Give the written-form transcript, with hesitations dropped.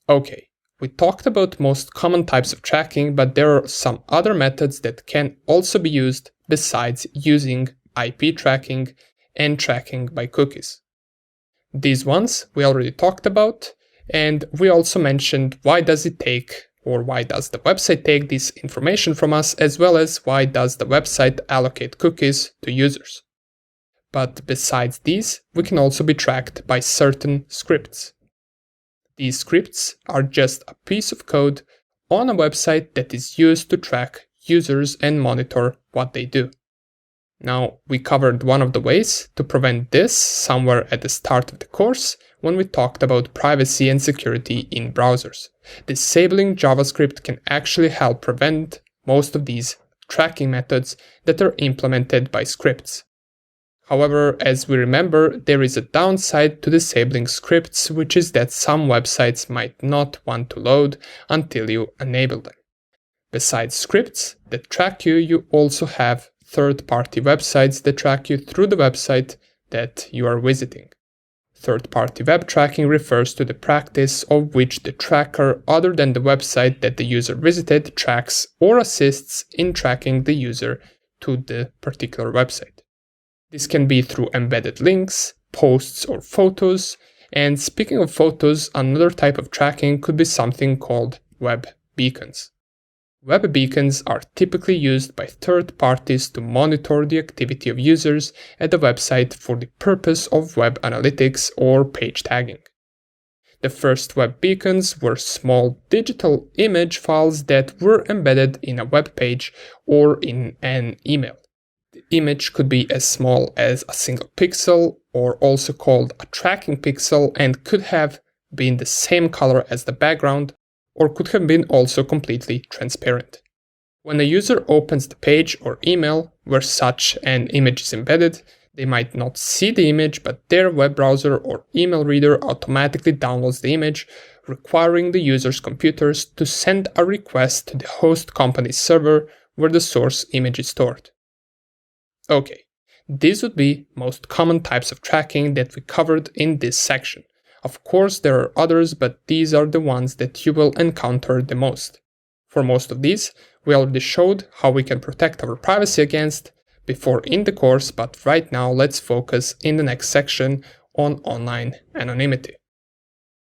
Okay, we talked about most common types of tracking, but there are some other methods that can also be used besides using IP tracking and tracking by cookies. These ones we already talked about, and we also mentioned why does the website take this information from us, as well as why does the website allocate cookies to users. But besides these, we can also be tracked by certain scripts. These scripts are just a piece of code on a website that is used to track users and monitor what they do. Now, we covered one of the ways to prevent this somewhere at the start of the course when we talked about privacy and security in browsers. Disabling JavaScript can actually help prevent most of these tracking methods that are implemented by scripts. However, as we remember, there is a downside to disabling scripts, which is that some websites might not want to load until you enable them. Besides scripts that track you, you also have third-party websites that track you through the website that you are visiting. Third-party web tracking refers to the practice of which the tracker other than the website that the user visited tracks or assists in tracking the user to the particular website. This can be through embedded links, posts, or photos. And speaking of photos, another type of tracking could be something called web beacons. Web beacons are typically used by third parties to monitor the activity of users at the website for the purpose of web analytics or page tagging. The first web beacons were small digital image files that were embedded in a web page or in an email. The image could be as small as a single pixel, or also called a tracking pixel, and could have been the same color as the background, or could have been also completely transparent. When a user opens the page or email where such an image is embedded, they might not see the image, but their web browser or email reader automatically downloads the image, requiring the user's computers to send a request to the host company's server where the source image is stored. Okay, these would be most common types of tracking that we covered in this section. Of course, there are others, but these are the ones that you will encounter the most. For most of these, we already showed how we can protect our privacy against before in the course, but right now let's focus in the next section on online anonymity.